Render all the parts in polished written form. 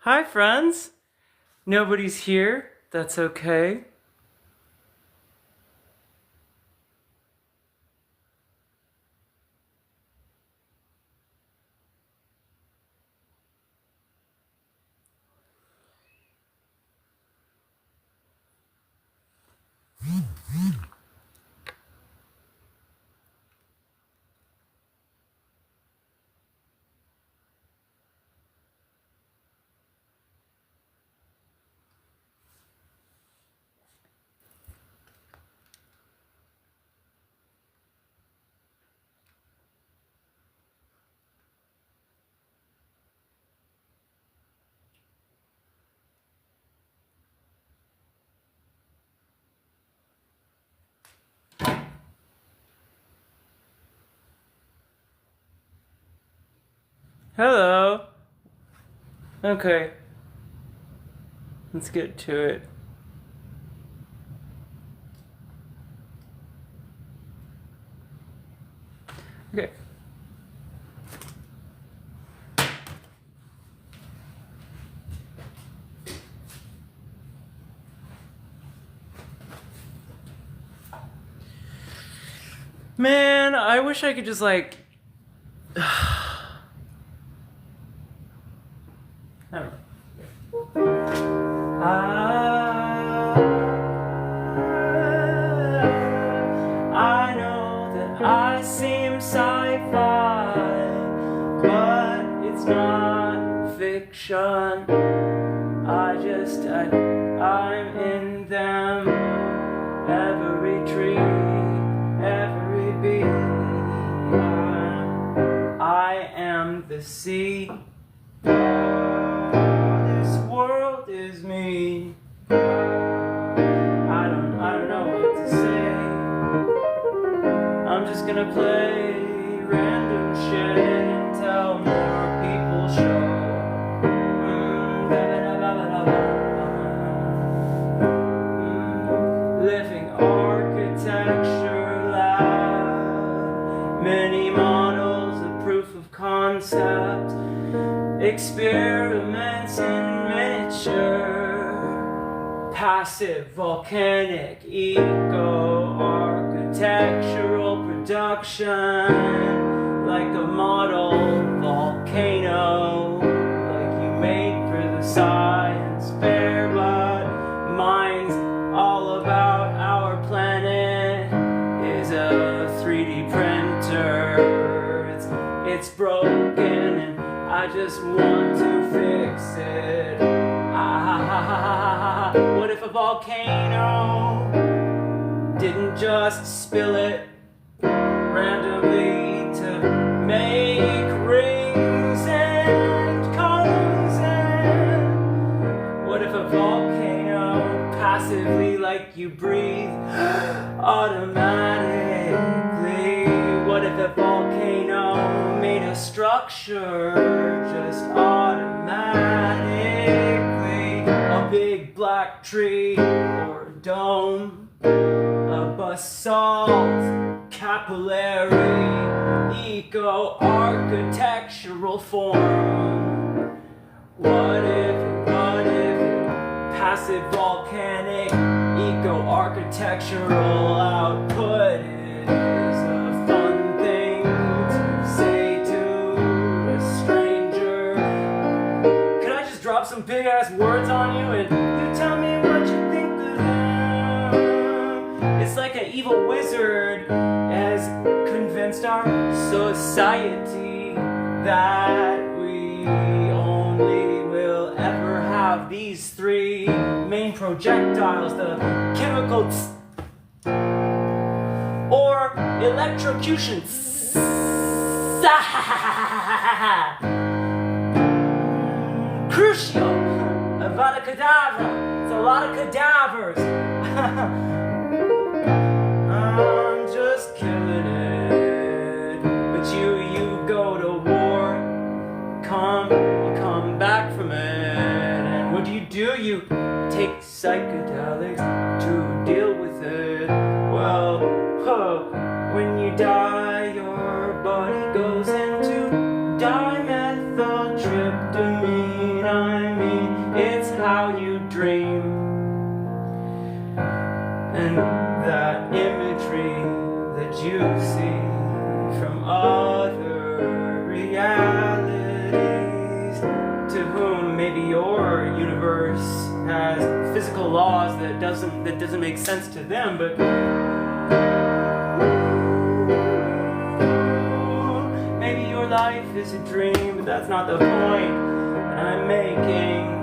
Hi, friends. Nobody's here. That's okay. Hello. Okay, let's get to it. Okay. Man, I wish I could just I don't know. I know that I seem sci-fi, but it's not fiction. I'm in them. Every tree, every bee. I am the sea. This world is me. I don't know what to say. I'm just gonna play random shit until more people show. Living architecture lab, many models of proof of concept, experiments in miniature, passive volcanic eco-architectural production, like a model volcano, like you made for the science fair, but mine's all about our planet, is a 3D printer. It's broken and I just want to fix it. What if a volcano didn't just spill it randomly to make rings and cones? And what if a volcano passively, like you breathe, automatically? What if a volcano made a structure just automatically? A big black tree or a dome, a basalt capillary eco-architectural form. What if passive volcanic eco-architectural output is a fun thing to say to a stranger? Can I just drop some big ass words on you and you tell me what you think of them? It's like an evil wizard has convinced our society that we only will ever have these three main projectiles: the chemical or electrocution. Crucio, Avada Kedavra. It's a lot of cadavers. I'm just killing it. But you go to war, you come back from it, and what do? You take psychedelics to deal with it. Well, when you die, your body goes into dimethyl trip tryptamine, I mean, it's how you dream. And that imagery that you see from other realities, to whom maybe your universe has physical laws that doesn't make sense to them, but maybe your life is a dream, but that's not the point that I'm making.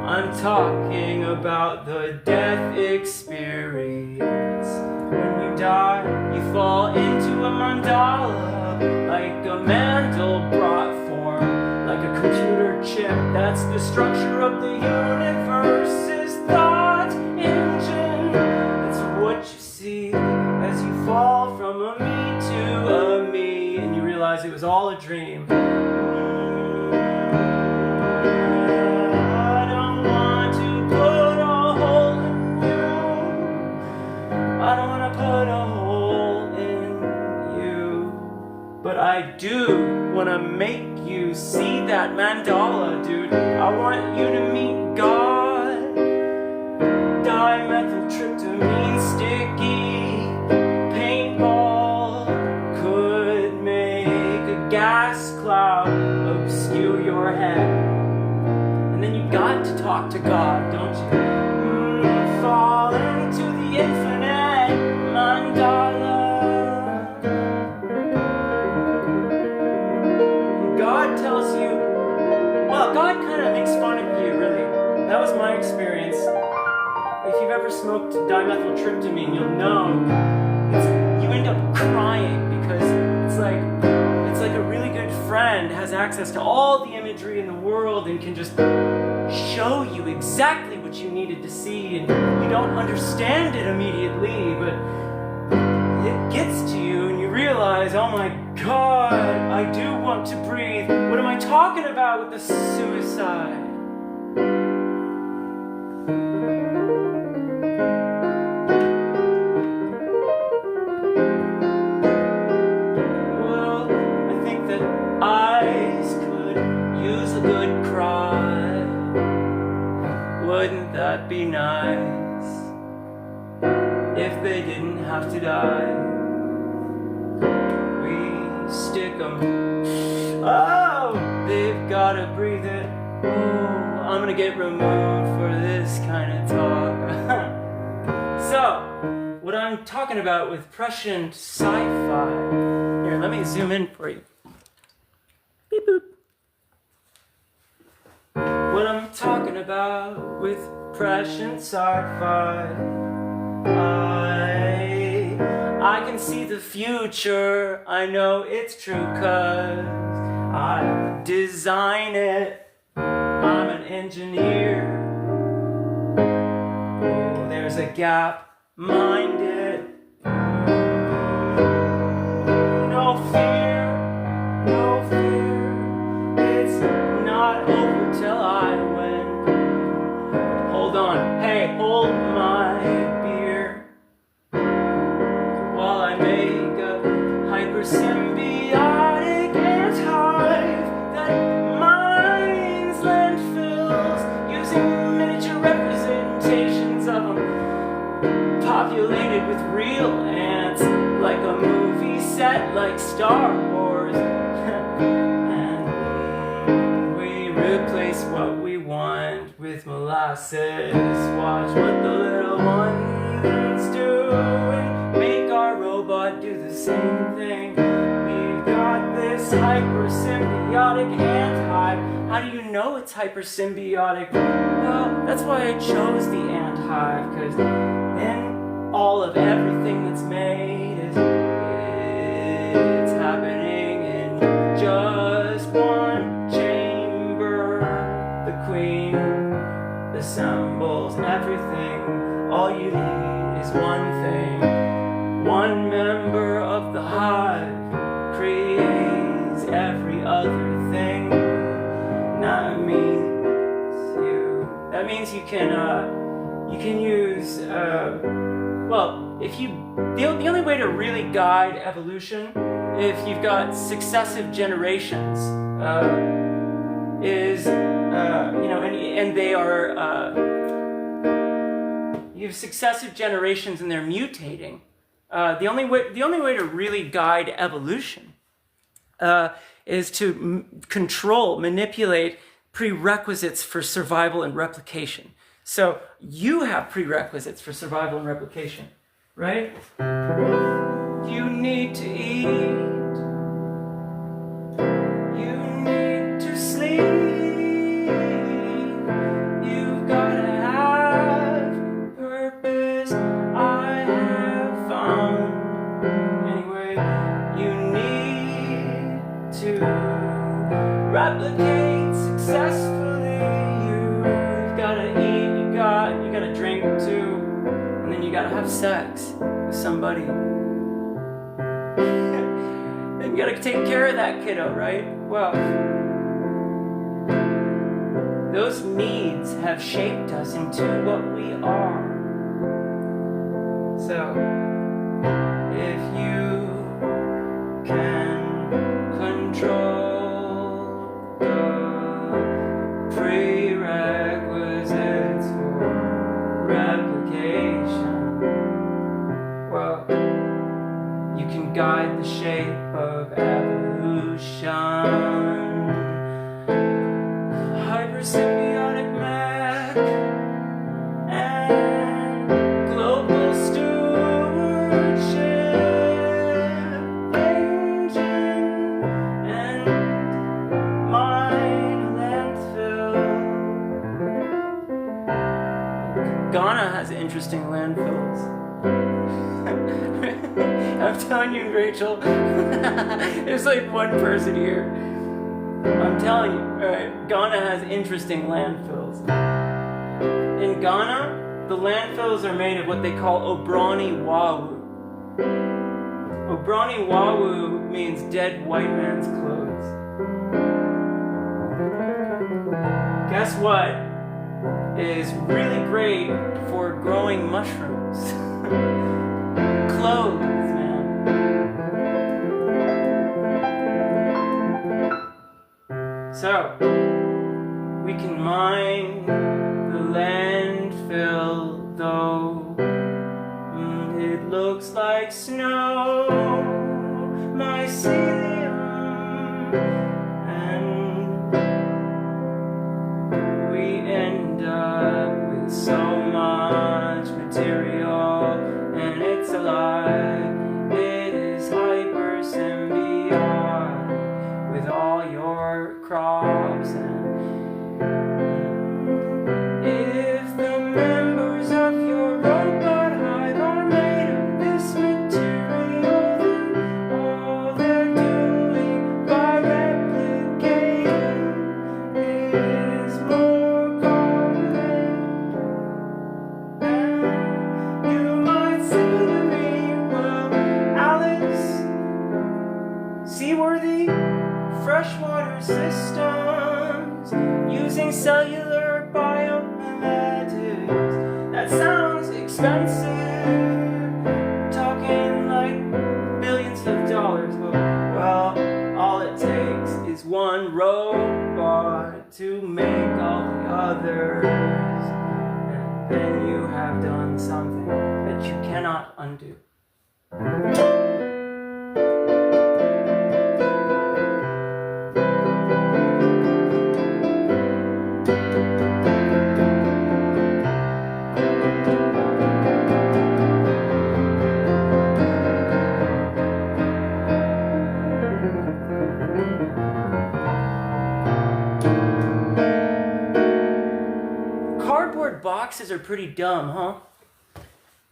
I'm talking about the death experience. When you die, you fall into a mandala, like a Mandelbrot form, like a computer chip. That's the structure of the universe's thought engine. That's what you see as you fall from a me to a me, and you realize it was all a dream. But I do want to make you see that mandala, dude. I want you to meet God. Dimethyltryptamine sticky paintball could make a gas cloud obscure your head. And then you got to talk to God, don't you? Fall into the infinite mandala. God tells you, well, God kind of makes fun of you, really. That was my experience. If you've ever smoked dimethyltryptamine, you'll know you end up crying because it's like a really good friend has access to all the imagery in the world and can just show you exactly what you needed to see, and you don't understand it immediately, but it gets to you and you realize, oh my God, I do want to breathe. What am I talking about with the suicide? Well, I think that eyes could use a good cry. Wouldn't that be nice if they didn't have to die? Stick 'em. Oh, they've gotta breathe it. Oh, I'm gonna get removed for this kind of talk. So, what I'm talking about with prescient sci-fi. Here, let me zoom in for you. Beep boop. What I'm talking about with prescient sci-fi. I can see the future, I know it's true, 'cause I design it. I'm an engineer. Oh, there's a gap, mind it. No fear, it's not over till I win. Hold on, hey, hold my beer while I make a hypersymbiotic ant hive that mines landfills using miniature representations of them, populated with real ants, like a movie set like Star Wars. And we replace what we want with molasses. Watch what the little ones do and make our robot do the same thing. We've got this hypersymbiotic ant hive. How do you know it's hypersymbiotic? Well, that's why I chose the ant hive, because then all of everything that's made is it's happening in just one chamber. The queen assembles everything. All you need is one thing. One member of the hive creates every other thing. That means you can use well, if you the only way to really guide evolution, if you've got successive generations, is, and they are, you have successive generations and they're mutating. The only way to really guide evolution is to manipulate prerequisites for survival and replication. So you have prerequisites for survival and replication, right? You need to eat. You need to sleep. You've got to have purpose. I have found. Anyway, you need to replicate successfully. You've got to eat. You got to drink too, and then you got to have sex with somebody. And you gotta take care of that kiddo, right? Well, those needs have shaped us into what we are. So, if you can control the prerequisites for replication, well, you can guide the shape of evolution. Hypersymbiotic mech and global stewardship engine and mine landfill. Ghana has interesting landfills. I'm telling you, Rachel, there's like one person here. I'm telling you, right? Ghana has interesting landfills. In Ghana, the landfills are made of what they call Obroni Wawu. Obroni Wawu means dead white man's clothes. Guess what is really great for growing mushrooms? Clothes, man. So, we can mine the landfill, though it looks like snow, mycelium, and we end up with so much material, and it's alive. It is hypersymbiotic with all your crops, and if the members of your robot hive are made of this material, then all they're doing by replicating is more carbon. And you might say to me, well, Alice, seaworthy freshwater systems using cellular biomimetics, that sounds expensive, talking like billions of dollars, but well, all it takes is one robot to make all the others, and then you have done something that you cannot undo. Cardboard boxes are pretty dumb, huh?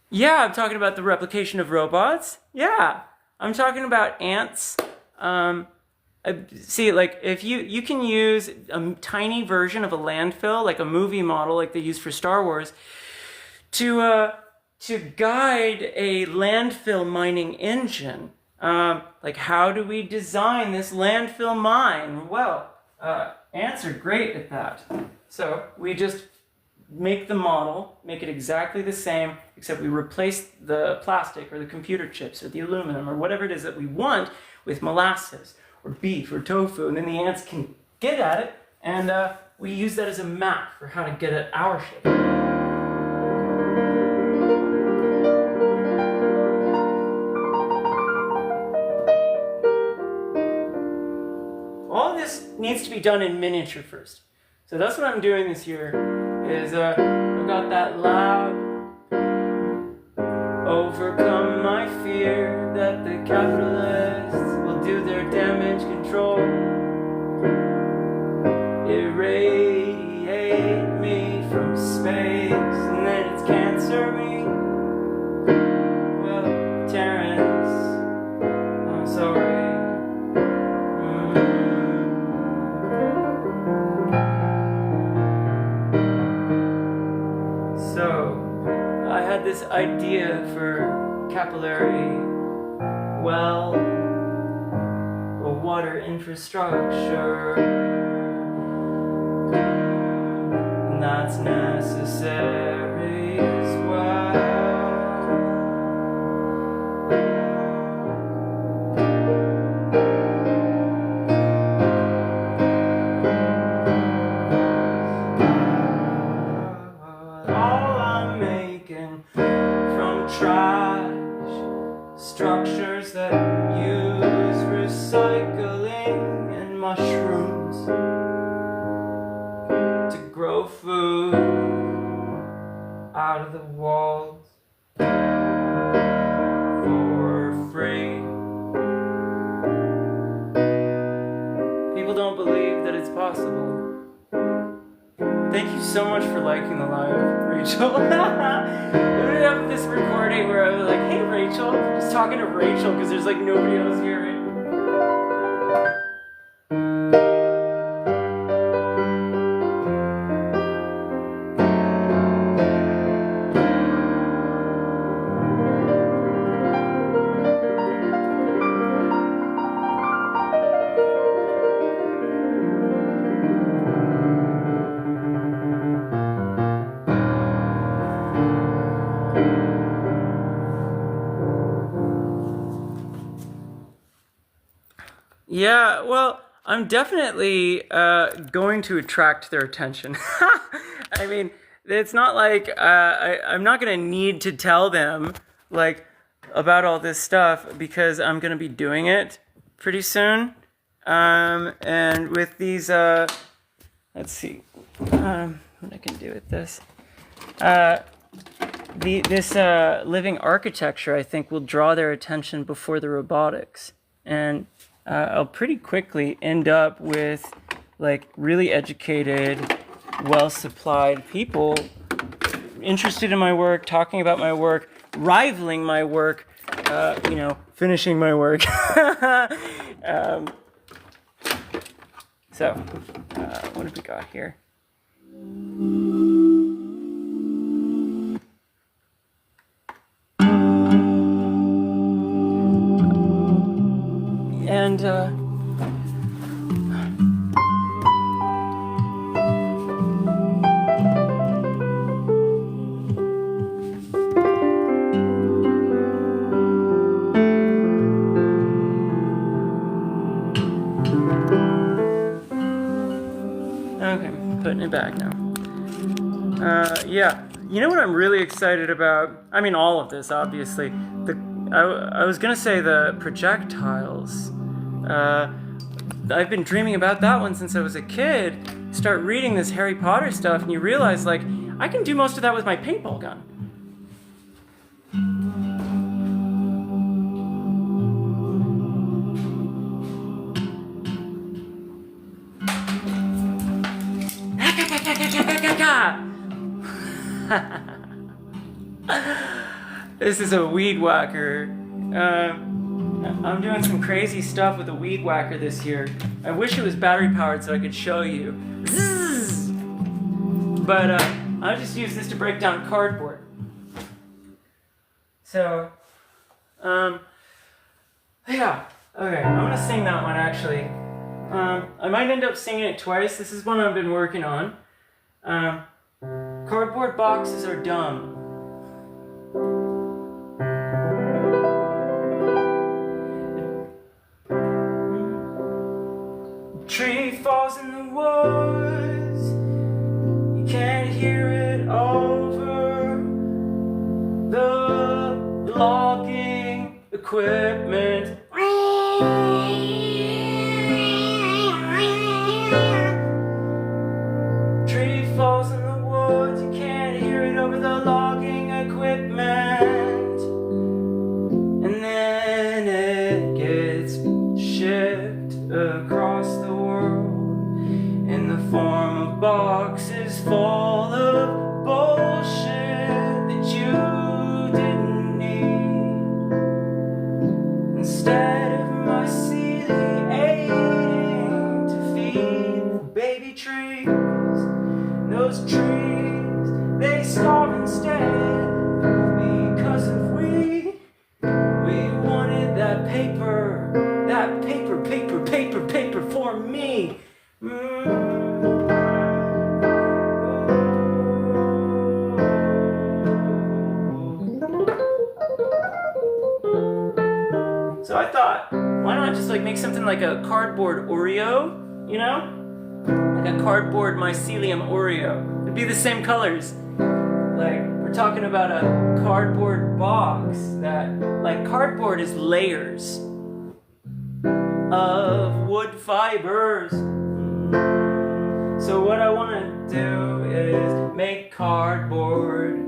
Yeah, I'm talking about the replication of robots. Yeah, I'm talking about ants. See, like if you can use a tiny version of a landfill, like a movie model, like they use for Star Wars, to guide a landfill mining engine. Like, how do we design this landfill mine? Well, ants are great at that. So we just make the model, make it exactly the same, except we replace the plastic or the computer chips or the aluminum or whatever it is that we want with molasses or beef or tofu, and then the ants can get at it And we use that as a map for how to get at our shape. All this needs to be done in miniature first. So that's what I'm doing this year, is I've got that loud, overcome my fear that the capitalists will do their damage control, irradiate me from space, and then it's cancer me. Well, Terrence, I'm sorry. So, I had this idea for capillary well or water infrastructure, and that's necessary as well. Trash structures that use recycling and mushrooms to grow food out of the walls for free. People don't believe that it's possible. Thank you so much for liking the live, Rachel. We ended up this recording where I was like, hey Rachel, just talking to Rachel because there's like nobody else here. Yeah, well, I'm definitely going to attract their attention. I mean, it's not like I'm not going to need to tell them like about all this stuff because I'm going to be doing it pretty soon. And with these, let's see what I can do with this. This living architecture, I think, will draw their attention before the robotics. And I'll pretty quickly end up with like really educated, well-supplied people interested in my work, talking about my work, rivaling my work, finishing my work. So, what have we got here? And okay, putting it back now. Yeah, you know what I'm really excited about? I mean, all of this, obviously. I was gonna say the projectiles. I've been dreaming about that one since I was a kid. Start reading this Harry Potter stuff, and you realize, like, I can do most of that with my paintball gun. This is a weed whacker. I'm doing some crazy stuff with a weed whacker this year. I wish it was battery powered so I could show you. Zzz! But I just use this to break down cardboard. So, yeah. Okay, I'm gonna sing that one actually. I might end up singing it twice. This is one I've been working on. Cardboard boxes are dumb. Tree falls in the woods, you can't hear it over the logging equipment. Tree falls in the woods, you can't hear it over the logging equipment. And then it gets shipped across the world in the form of boxes full of bullshit that you didn't need. Instead of myceliating to feed baby trees, those trees, they starve instead because of we wanted that paper for me. So I thought, why not just like make something like a cardboard Oreo, you know? Like a cardboard mycelium Oreo. It'd be the same colors. Like, we're talking about a cardboard box that, like, cardboard is layers of wood fibers. So what I want to do is make cardboard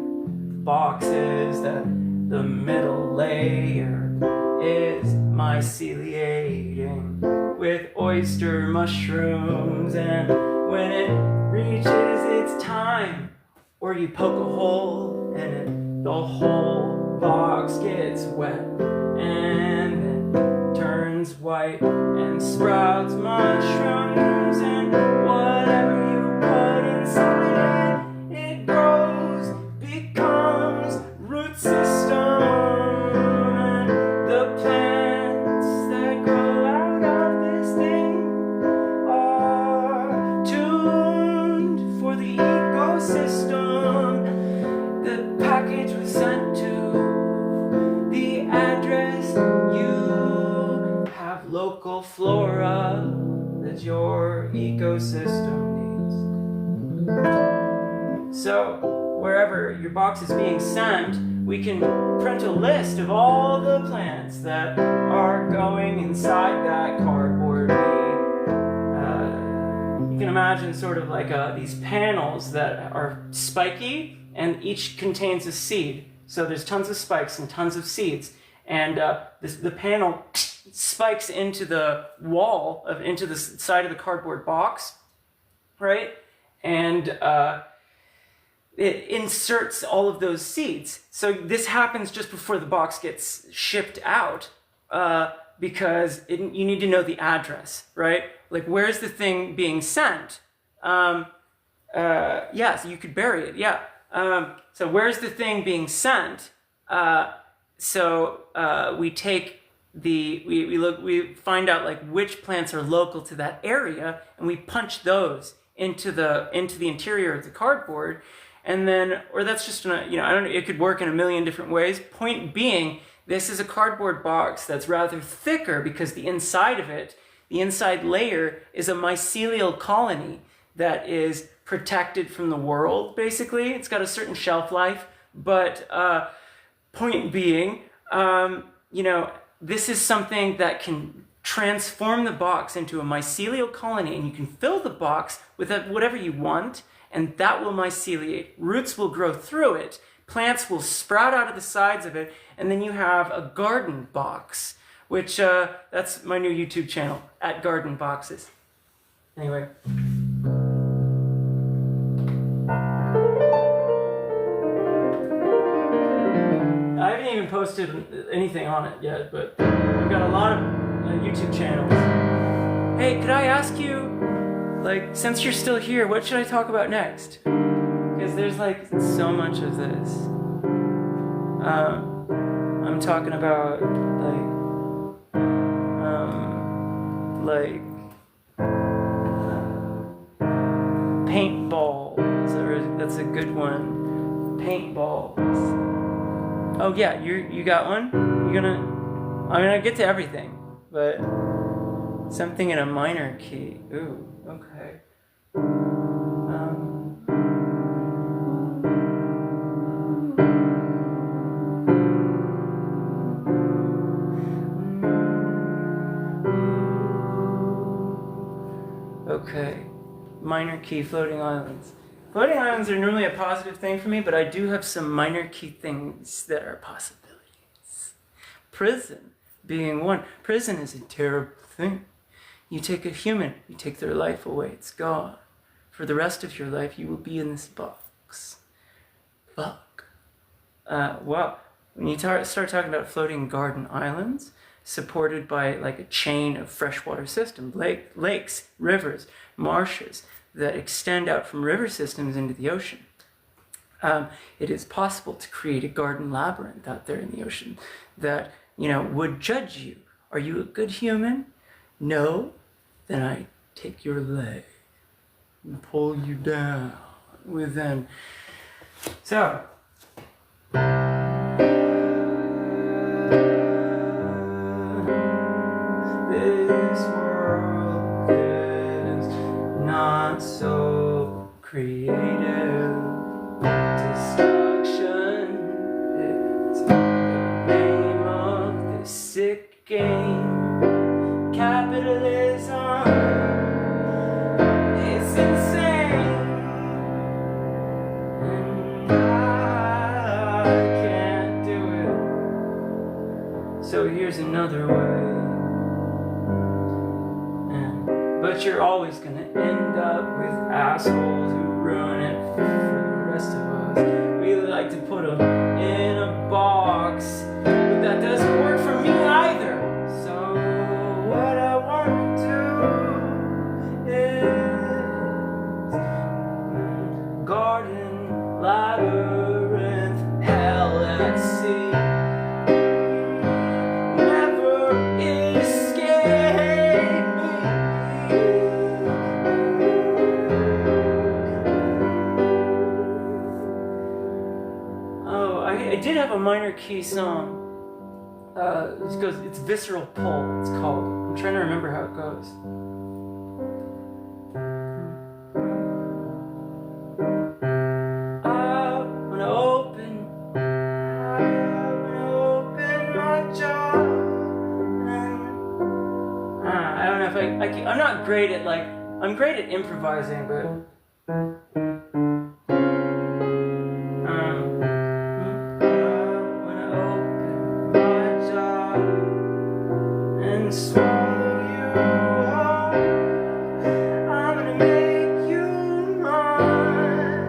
boxes that the middle layer is myceliating with oyster mushrooms, and when it reaches its time, or you poke a hole and the whole box gets wet and then turns white and sprouts mushrooms, and whatever you put inside it, it grows, becomes root system. And the plants that grow out of this thing are tuned for the ecosystem. The package was sent to the address. You have local flora that your ecosystem needs. So wherever your box is being sent, we can print a list of all the plants that are going inside that cardboard. You can imagine sort of like these panels that are spiky, and each contains a seed. So there's tons of spikes and tons of seeds, and the panel spikes into the wall into the side of the cardboard box, right? And it inserts all of those seeds. So this happens just before the box gets shipped out, because you need to know the address, right? Like, where's the thing being sent? Yeah, so you could bury it, yeah. So where's the thing being sent? We take we find out like which plants are local to that area, and we punch those into the interior of the cardboard, and then, or that's just I don't know, it could work in a million different ways. Point being, this is a cardboard box that's rather thicker because the inside of it, the inside layer, is a mycelial colony that is protected from the world, basically. It's got a certain shelf life, but point being, this is something that can transform the box into a mycelial colony, and you can fill the box with whatever you want, and that will myceliate. Roots will grow through it, plants will sprout out of the sides of it, and then you have a garden box, which that's my new YouTube channel, @GardenBoxes. Anyway. I haven't even posted anything on it yet, but I've got a lot of YouTube channels. Hey, could I ask you, like, since you're still here, what should I talk about next? Because there's like so much of this. I'm talking about paintballs, that's a good one. Paintballs. Oh yeah, you got one? I get to everything, but Something in a minor key. Ooh, okay. Okay, minor key floating islands. Floating islands are normally a positive thing for me, but I do have some minor key things that are possibilities. Prison being one. Prison is a terrible thing. You take a human, you take their life away, it's gone. For the rest of your life, you will be in this box. Fuck. Well, when you start talking about floating garden islands, supported by like a chain of freshwater systems, lakes, rivers, marshes that extend out from river systems into the ocean. It is possible to create a garden labyrinth out there in the ocean that, would judge you. Are you a good human? No? Then I take your leg and pull you down within. So, this world is not so creative. Destruction is the name of this sick game. Capitalism is insane, and I can't do it. So here's another way. But you're always gonna end up with assholes who ruin it for the rest of us. We like to put them in a box, but that doesn't work for me either. So what I want to do is garden, labyrinth, hell at sea. Never escape me. I did have a minor key song. It's Visceral Pull, it's called. I'm trying to remember how it goes. I wanna open my jaw. I don't know if I'm not great at I'm great at improvising, but swallow you whole. I'm gonna make you mine.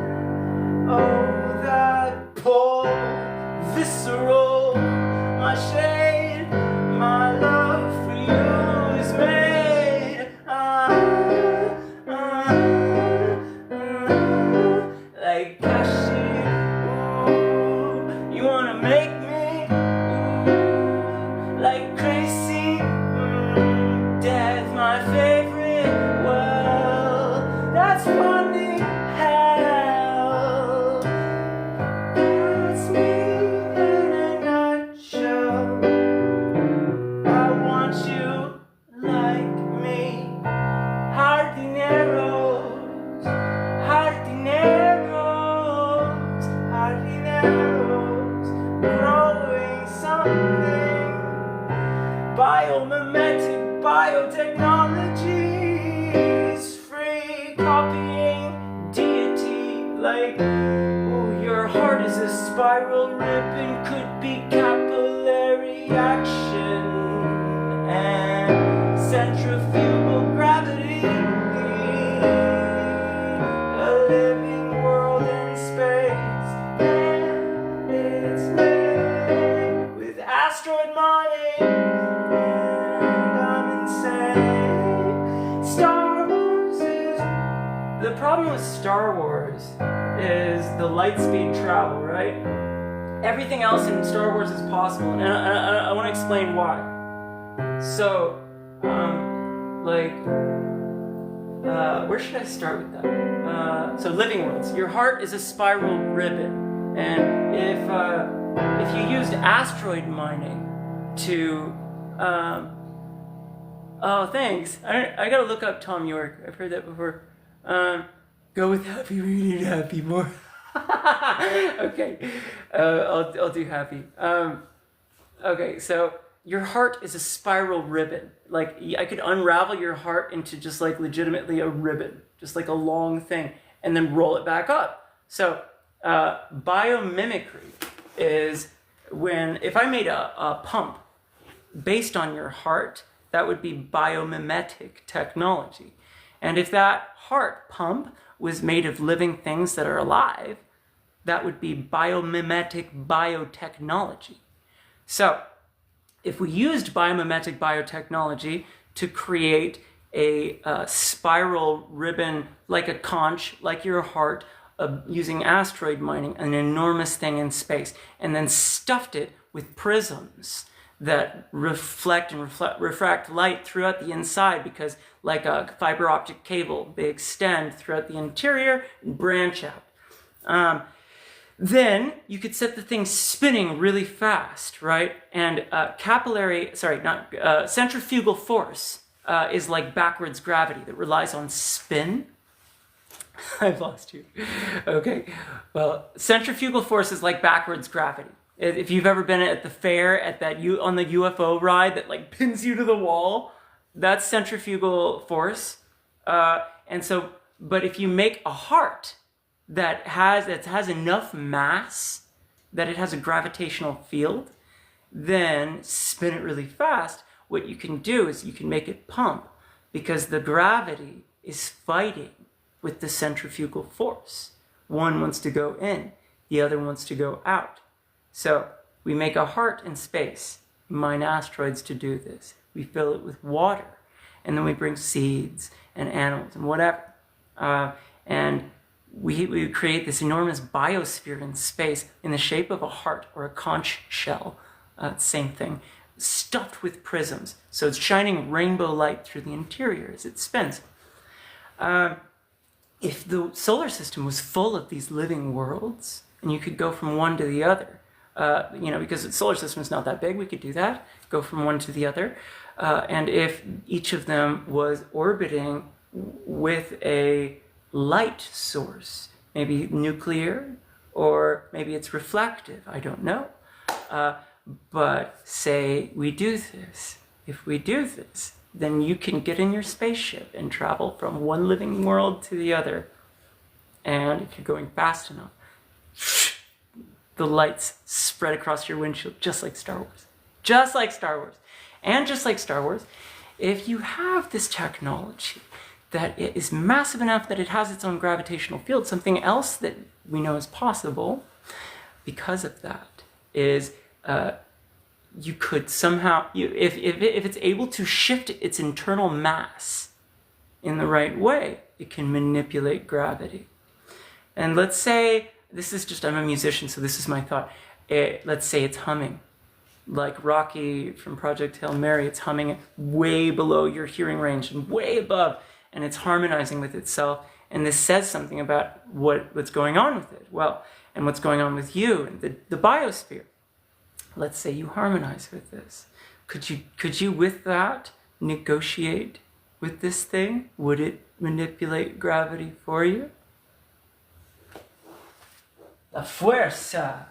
Oh, that pull, visceral, my shade, my love for you is made. Like cashew. Ooh, you wanna make me like crazy. Death, my favorite. Well, that's funny. Hell, that's me in a nutshell. I want you like me. Jardineros, jardineros, jardineros, growing something biomimetic. Biotechnology is free, copying deity. Like, oh, your heart is a spiral ribbon, could be capillary action and centrifugal gravity. A living world in space, and it's made with asteroid mining. Star Wars is... The problem with Star Wars is the light speed travel, right? Everything else in Star Wars is possible, and I want to explain why. So, where should I start with that? So living worlds. Your heart is a spiral ribbon, and if you used asteroid mining to Oh, thanks. I gotta look up Tom York. I've heard that before. Go with happy. We need happy more. Okay, I'll do happy. Okay, so your heart is a spiral ribbon. Like I could unravel your heart into just like legitimately a ribbon, just like a long thing, and then roll it back up. So biomimicry is when if I made a pump based on your heart, that would be biomimetic technology. And if that heart pump was made of living things that are alive, that would be biomimetic biotechnology. So if we used biomimetic biotechnology to create a spiral ribbon, like a conch, like your heart, using asteroid mining, an enormous thing in space, and then stuffed it with prisms that reflect and refract light throughout the inside, because like a fiber optic cable, they extend throughout the interior and branch out. Then you could set the thing spinning really fast, right? And centrifugal force is like backwards gravity that relies on spin. I've lost you. Okay. Well, centrifugal force is like backwards gravity. If you've ever been at the fair on the UFO ride that like pins you to the wall, that's centrifugal force. But if you make a heart that has enough mass that it has a gravitational field, then spin it really fast. What you can do is you can make it pump, because the gravity is fighting with the centrifugal force. One wants to go in, the other wants to go out. So we make a heart in space, mine asteroids to do this. We fill it with water, and then we bring seeds and animals and whatever. And we create this enormous biosphere in space in the shape of a heart or a conch shell, same thing, stuffed with prisms. So it's shining rainbow light through the interior as it spins. If the solar system was full of these living worlds, and you could go from one to the other, because the solar system is not that big, we could do that, go from one to the other. And if each of them was orbiting with a light source, maybe nuclear, or maybe it's reflective, I don't know. But say we do this. If we do this, then you can get in your spaceship and travel from one living world to the other. And if you're going fast enough, the lights spread across your windshield, just like Star Wars. Just like Star Wars. And just like Star Wars, if you have this technology that it is massive enough that it has its own gravitational field, something else that we know is possible because of that is you could somehow, if it's able to shift its internal mass in the right way, it can manipulate gravity. And let's say, I'm a musician, so this is my thought. Let's say it's humming. Like Rocky from Project Hail Mary, it's humming way below your hearing range and way above, and it's harmonizing with itself. And this says something about what's going on with it. Well, and what's going on with you and the biosphere. Let's say you harmonize with this. Could you with that negotiate with this thing? Would it manipulate gravity for you? La fuerza.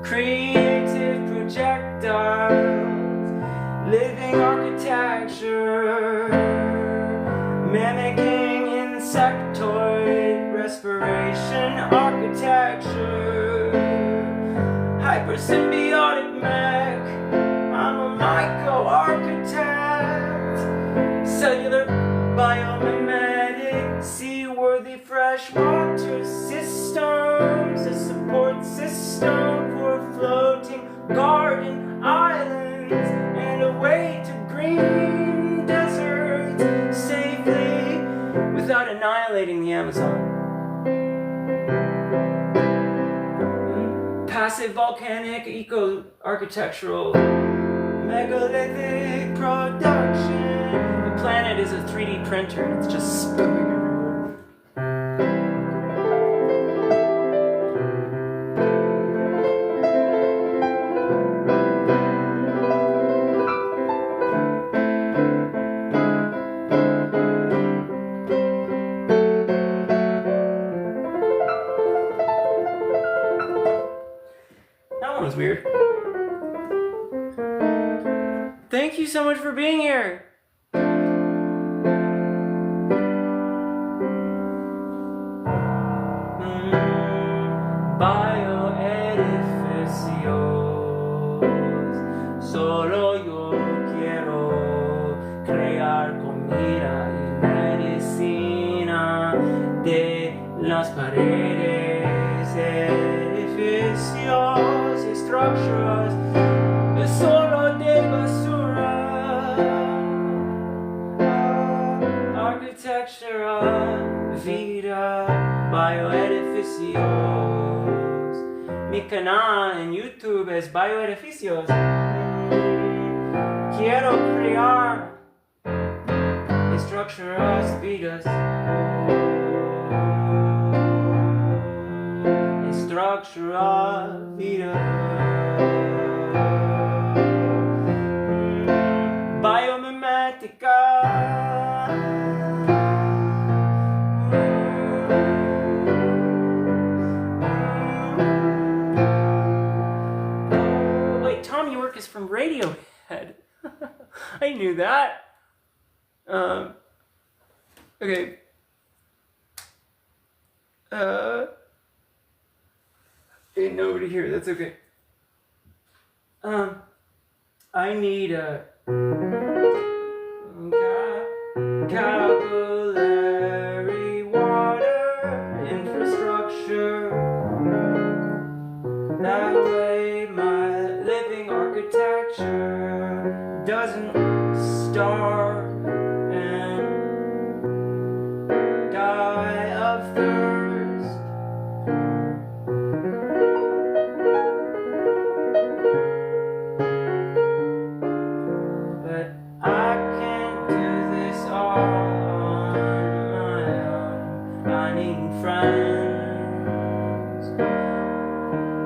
Creative projectiles, living architecture, mimicking insectoid respiration architecture, hypersymbiotic mech, I'm a myco-architect, cellular biomimetic, seaworthy freshwater system. volcanic eco-architectural megalithic production. The planet is a 3D printer and it's just spilling everywhere. That one was weird. Thank you so much for being here. Bioedificios. Solo yo quiero crear comida y medicina de las paredes, edificios y structures. Solo de basura. Architectura, vida, bioedificios. Mi canal en YouTube es Bioedificios. Quiero crear estructuras, vidas. Estructura, vida. Biomimética. Oh, wait, Tom York is from Radiohead. I knew that. Okay. Ain't nobody here. That's okay. I need a capillary water infrastructure. That way my living architecture doesn't starve and die of thirst. But I can't do this all on my own. I need friends.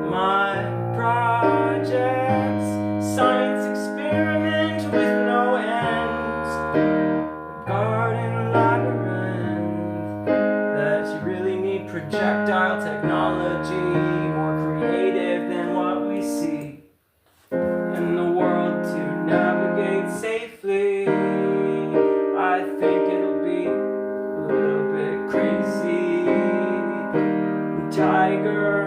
My projects, science experiment with no ends. Garden labyrinth that you really need projectile technology, more creative than what we see in the world to navigate safely. I think it'll be a little bit crazy. Tiger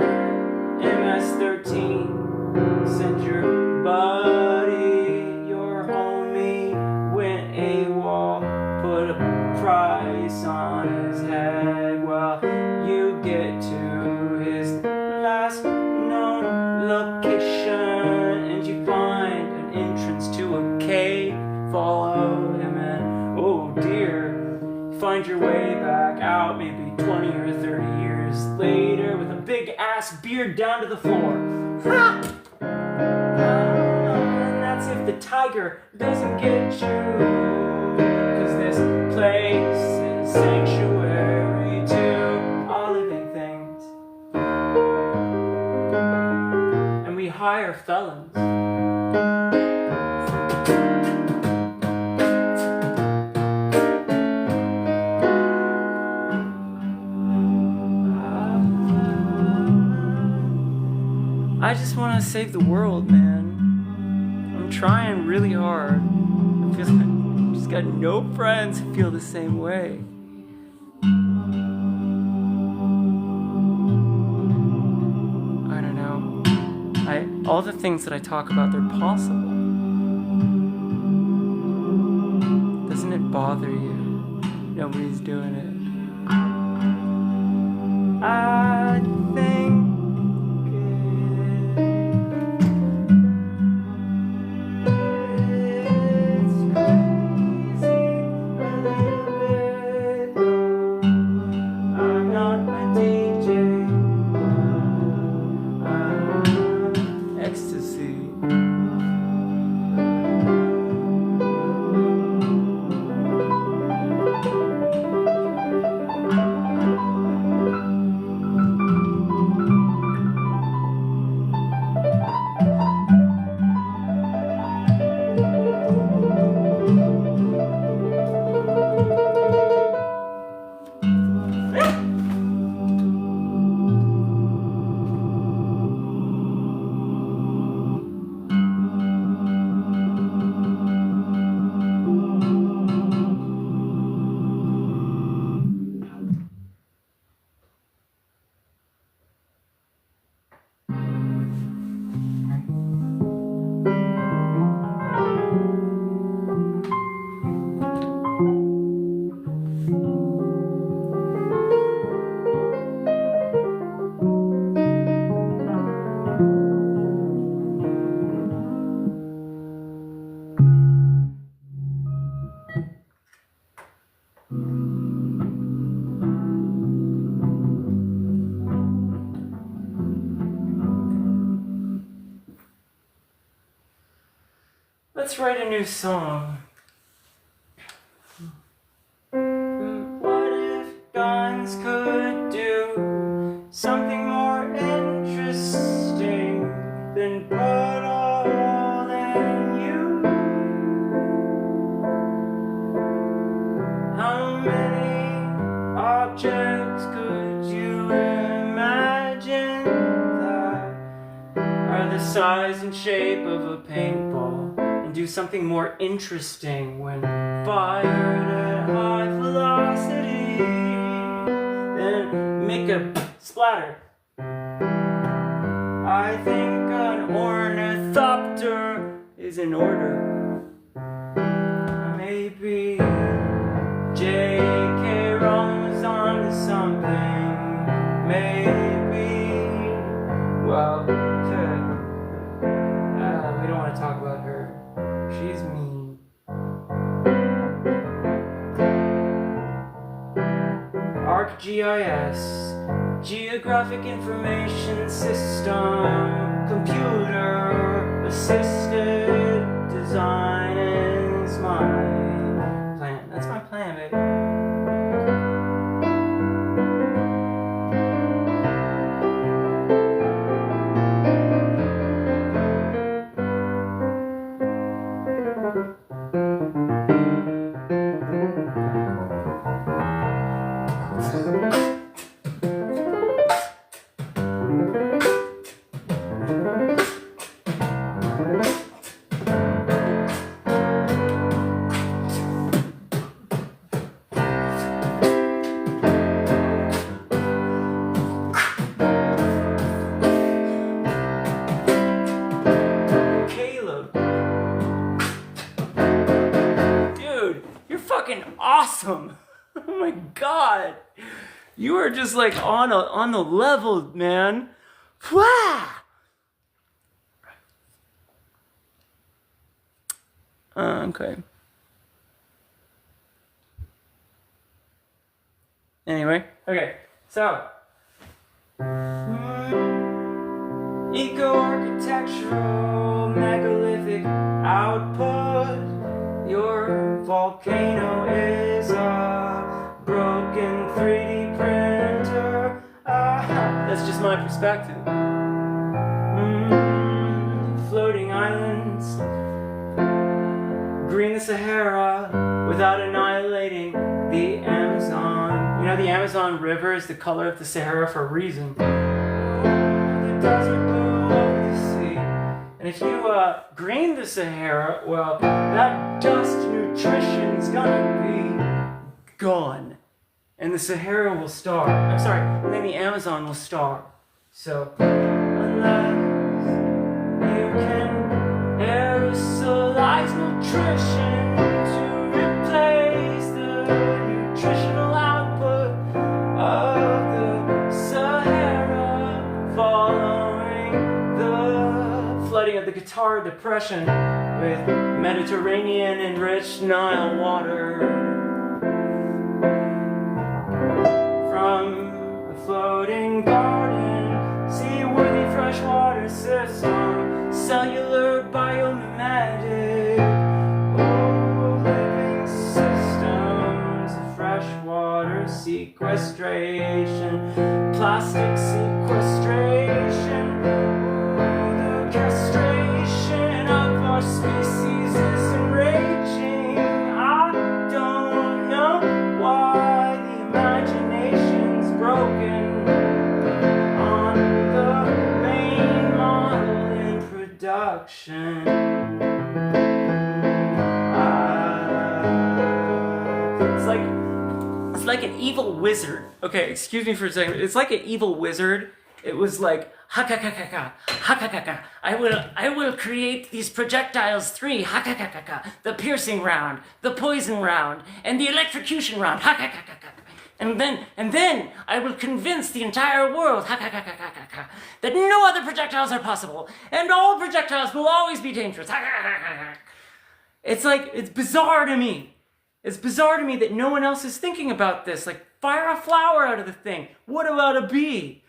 MS-13, send your buddy, your homie, went AWOL, put a price on his head. Well, you get to his last known location and you find an entrance to a cave. Follow him and, oh dear, find your way back out maybe 20 or 30 years later with a big ass beard down to the floor. Ha! And that's if the tiger doesn't get you, 'cause this place is sanctuary to all living things, and we hire felons. I just want to save the world, man. I'm trying really hard. I feel like I've just got no friends who feel the same way. I don't know. All the things that I talk about, they're possible. Doesn't it bother you? Nobody's doing it. I think Let's write a new song. What if guns could do something more interesting than put all in you? How many objects could you imagine that are the size and shape of a paintball and do something more interesting when fired at high velocity than make a splatter? I think an ornithopter is in order. Maybe J.K. Rowling was on to something. Maybe, well, we don't want to talk about her. She's mean. ArcGIS, Geographic Information System, computer assisted design is my plan. That's my plan, baby. Awesome. Oh my god. You are just like on the level, man. Wow. Okay. Anyway, okay. So, eco-architectural megalithic output. Your volcano is a broken 3D printer. That's just my perspective. Floating islands. Green the Sahara without annihilating the Amazon. You know, the Amazon River is the color of the Sahara for a reason. The desert blue over the sea. And if you green the Sahara, well, that dust nutrition's gonna be gone. And the Sahara will starve. I'm sorry, and then the Amazon will starve. So, unless you can aerosolize nutrition to replace the nutritional output of the Sahara, following the flooding of the Qatar Depression with Mediterranean enriched Nile water. From a floating garden, seaworthy freshwater system, cellular biomimetic, living systems of freshwater sequestration, plastic sequestration, the castration of our species is enraging. I don't know why the imagination's broken on the main model in production. It's like an evil wizard. Okay, excuse me for a second. It's like an evil wizard. It was like, ha-ka-ka-ka-ka, ha-ka-ka-ka. I will create these projectiles 3, ha-ka-ka-ka-ka. The piercing round, the poison round, and the electrocution round, ha-ka-ka-ka-ka. And then I will convince the entire world, ha-ka-ka-ka-ka-ka, that no other projectiles are possible, and all projectiles will always be dangerous, ha-ka-ka-ka-ka. It's like, it's bizarre to me. It's bizarre to me that no one else is thinking about this. Like, fire a flower out of the thing. What about a bee?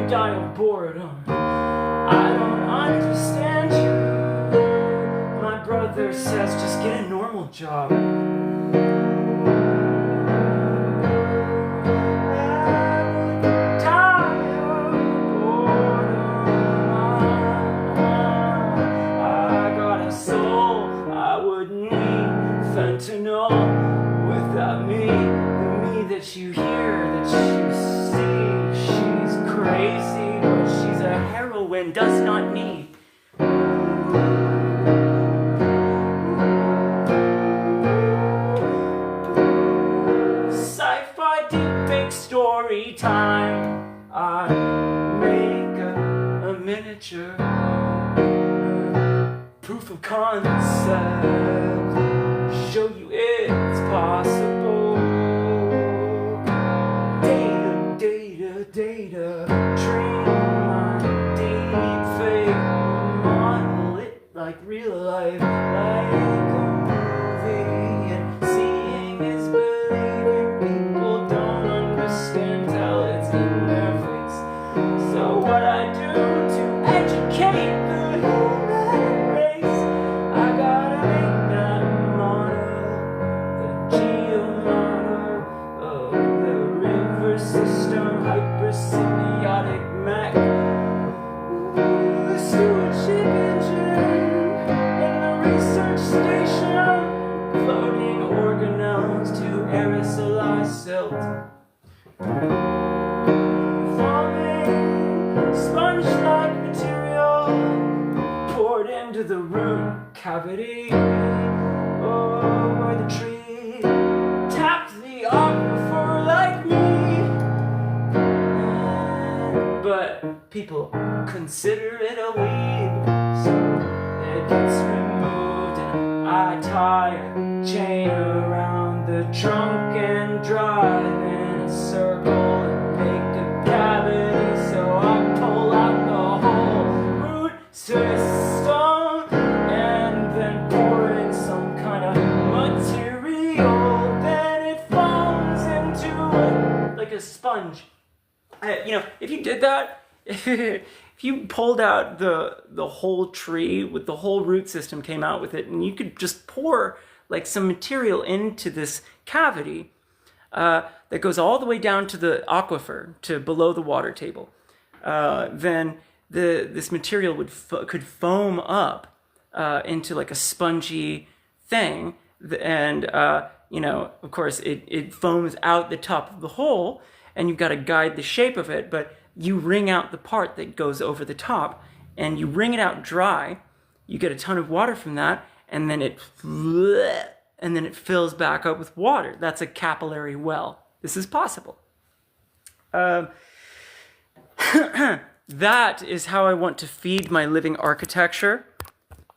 die of boredom. I don't understand you. My brother says just get a normal job. I got a soul, I would need fentanyl without me. The me that you hear, that you see, she's crazy, but she's a heroine, does not need. Sci-fi deep fake story time. I make a miniature proof of concept, show you it's possible. Data, train my deep fake, model it like real life, like a movie, and seeing is believing. People don't understand till it's in their face. So what I do to educate the human race, I gotta make that model, the geomodel of the river system, hypersymbiotic Mac, the stewardship engine, and the research station, floating organelles to aerosolize silt, forming sponge-like material poured into the root cavity, where the tree tapped the aquifer like me. But people consider it a weed, so it gets removed, and I tie a chain around the trunk and drive in a circle and make a cavity. So I pull out the whole root system and then pour in some kind of material. Then it foams into it like a sponge. If you did that, if you pulled out the whole tree with the whole root system came out with it, and you could just pour like some material into this cavity that goes all the way down to the aquifer, to below the water table, then this material could foam up into like a spongy thing, and of course it foams out the top of the hole. And you've got to guide the shape of it, but you wring out the part that goes over the top, and you wring it out dry. You get a ton of water from that, and then it fills back up with water. That's a capillary well. This is possible. That is how I want to feed my living architecture.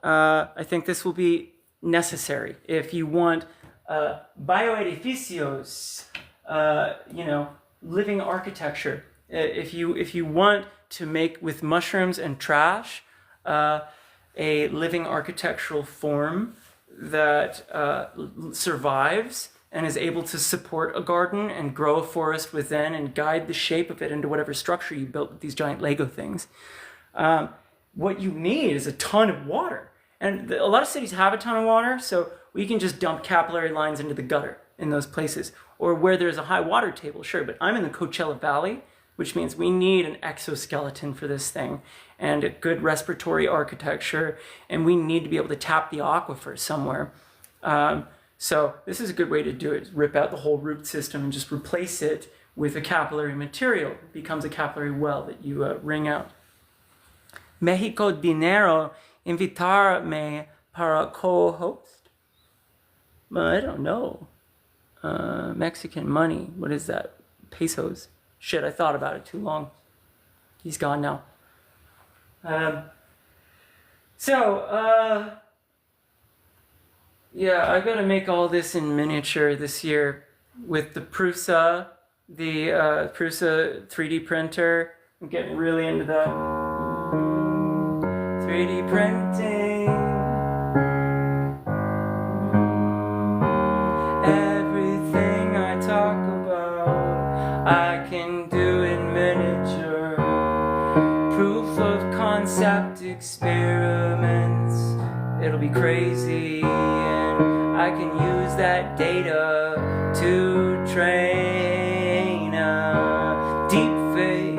I think this will be necessary if you want bioedificios, living architecture. If you want to make with mushrooms and trash a living architectural form that survives and is able to support a garden and grow a forest within and guide the shape of it into whatever structure you built with these giant Lego things, what you need is a ton of water. And a lot of cities have a ton of water, so we can just dump capillary lines into the gutter in those places, or where there's a high water table, sure. But I'm in the Coachella Valley, which means we need an exoskeleton for this thing and a good respiratory architecture, and we need to be able to tap the aquifer somewhere. So this is a good way to do it, rip out the whole root system and just replace it with a capillary material. It becomes a capillary well that you wring out. Mexico dinero invitarme para co-host? I don't know. Mexican money, what is that? Pesos. Shit, I thought about it too long. He's gone now. Yeah, I gotta make all this in miniature this year with the Prusa, the Prusa 3D printer. I'm getting really into that. 3D printing. Everything I talk about, I can do in miniature. concept experiments. It'll be crazy, and I can use that data to train a deepfake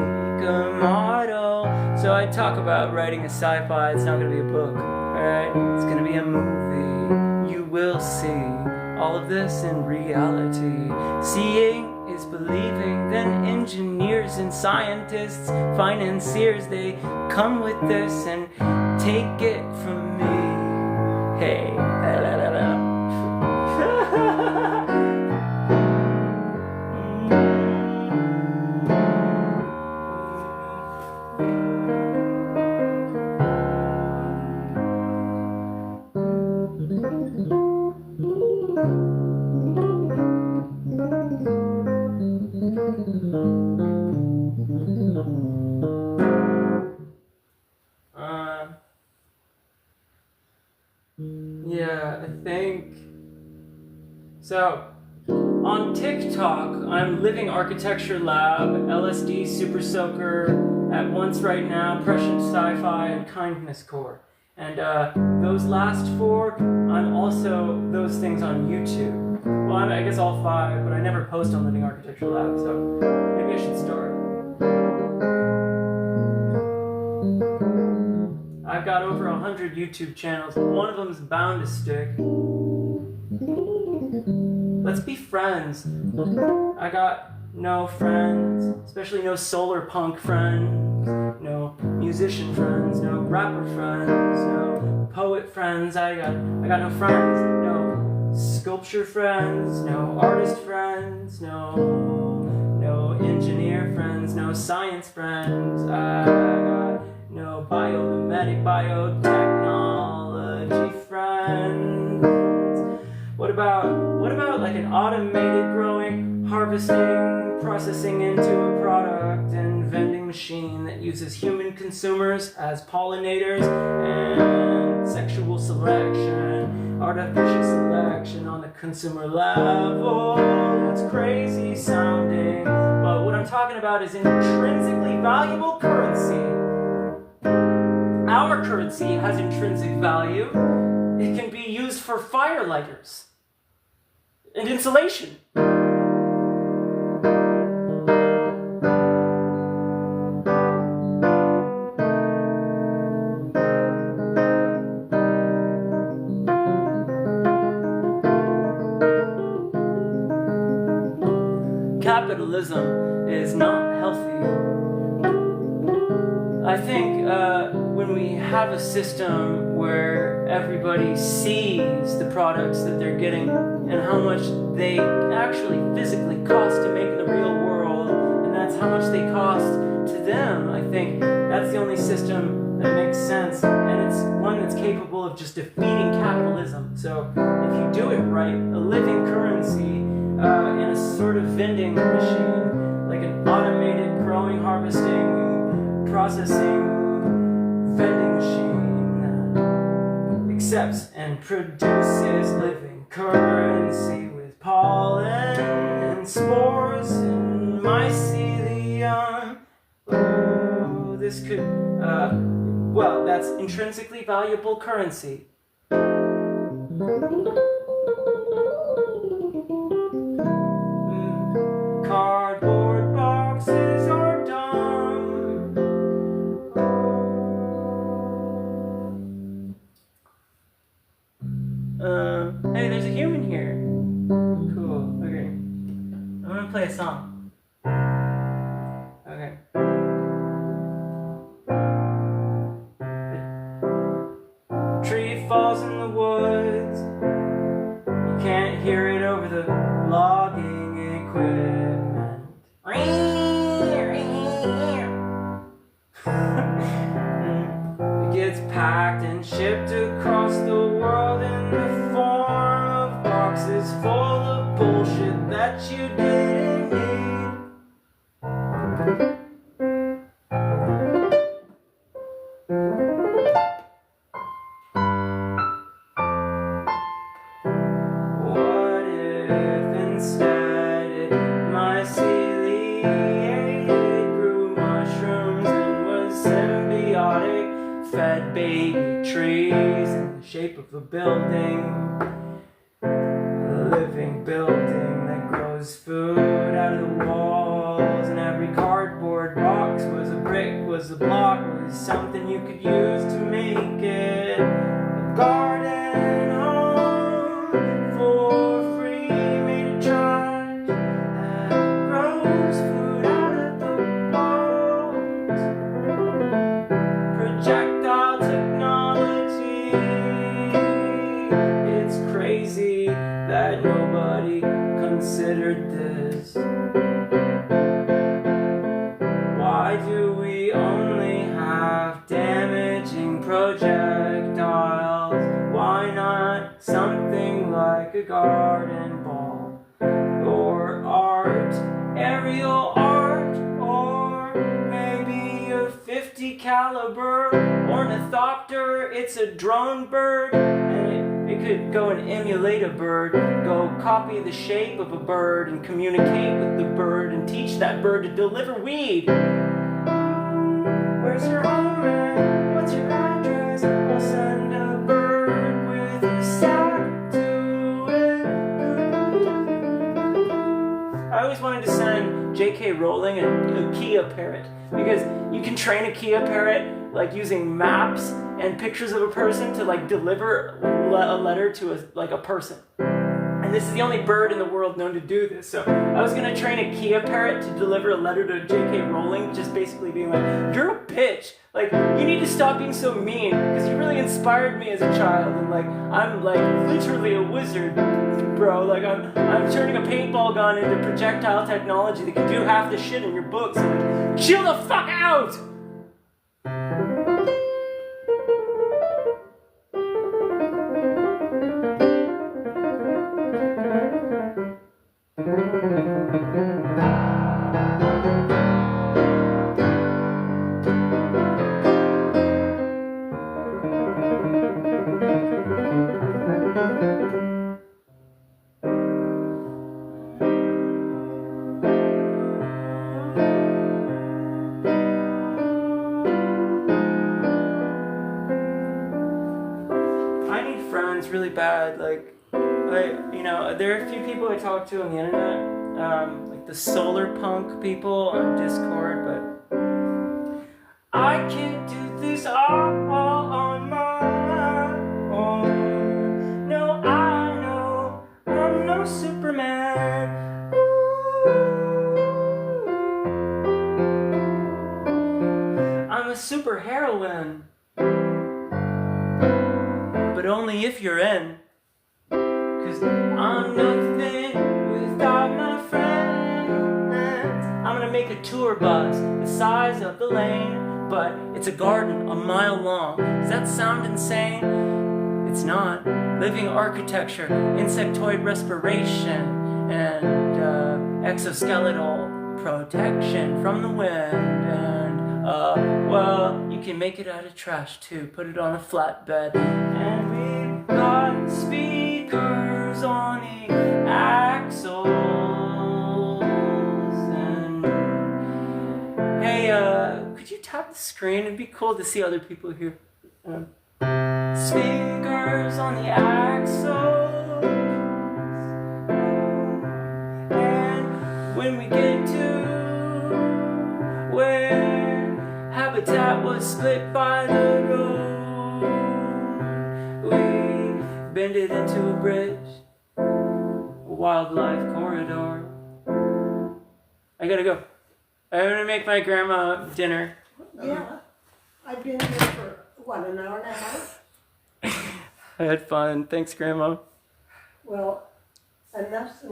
model. So I talk about writing a sci-fi. It's not going to be a book, alright? It's going to be a movie. You will see all of this in reality. Seeing is believing. Then engineers and scientists, financiers, they come with this and take it from me. Hey, la la la la. Yeah, I think so. On TikTok, I'm Living Architecture Lab, LSD Super Soaker, At Once Right Now, Prescient Sci-Fi, and Kindness Core. And those last four, I'm also those things on YouTube. Well, I guess all five, but I never post on Living Architecture Lab, so maybe I should start. I've got over 100 YouTube channels, but one of them is bound to stick. Let's be friends. I got no friends, especially no solar punk friends, no musician friends, no rapper friends, no poet friends. I got no friends, no sculpture friends, no artist friends, no engineer friends, no science friends. I got no biomimetic biotechnology friends. What about like an automated growing, harvesting, processing into a product and vending machine that uses human consumers as pollinators and sexual selection, artificial selection on the consumer level? That's crazy sounding, but what I'm talking about is intrinsically valuable currency. Our currency has intrinsic value. It can be used for fire lighters and insulation. Capitalism is not healthy. I think when we have a system where everybody sees the products that they're getting and how much they actually physically cost to make in the real world, and that's how much they cost to them, I think that's the only system that makes sense, and it's one that's capable of just defeating capitalism. So if you do it right, a living currency in a sort of vending machine, like an automated growing, harvesting, processing vending machine that accepts and produces living currency with pollen and spores and mycelium. Oh, this could, well, that's intrinsically valuable currency. Cardboard boxes are dumb. Hey, there's a human here. Cool, okay. I'm gonna play a song. Okay. A tree falls in the woods. You can't hear it over the logging equipment. It gets packed and shipped across the world in the form of boxes full of bullshit that you didn't need. What if instead myceliated grew mushrooms and was symbiotic shape of a building, a living building that grows food out of the walls, and every cardboard box was a brick, was a block, was something you could use to make it a garden home for free, made of charge that grows food out of the walls. Projectile technology, it's crazy that nobody considered this. Why do we only have damaging projectiles? Why not something like a garden ball? Or art, aerial art, or maybe a 50 caliber ornithopter. It's a drone bird, and it could go and emulate a bird, go copy the shape of a bird and communicate with the bird and teach that bird to deliver weed. Where's your home and what's your address? I'll send a bird with a sack to it. I always wanted to send J.K. Rowling a Kia parrot, because you can train a Kia parrot like using maps and pictures of a person to like deliver a letter to a person. And this is the only bird in the world known to do this. So I was gonna train a Kia parrot to deliver a letter to J.K. Rowling, just basically being like, "You're a bitch. Like, you need to stop being so mean, because you really inspired me as a child, and like, I'm like literally a wizard, bro. Like, I'm turning a paintball gun into projectile technology that can do half the shit in your books. So, like, chill the fuck out!" Friends really bad. Like, you know, there are a few people I talk to on the internet, like the solar punk people on Discord, but I can't do this all on my own. No, I know I'm no Superman. Ooh. I'm a super heroine. But only if you're in. 'Cause I'm nothing without my friends. I'm gonna make a tour bus the size of the lane, but it's a garden a mile long. Does that sound insane? It's not. Living architecture, insectoid respiration, and exoskeletal protection from the wind, and well, you can make it out of trash too. Put it on a flatbed. And we've got speakers on the axles. And hey, could you tap the screen? It'd be cool to see other people here. Speakers on the axles. And when we get to where habitat was split by the road, we bend it into a bridge, a wildlife corridor. I gotta go. I'm gonna make my grandma dinner. Yeah, I've been here for, what, an hour and a half? I had fun. Thanks, Grandma. Well, enough.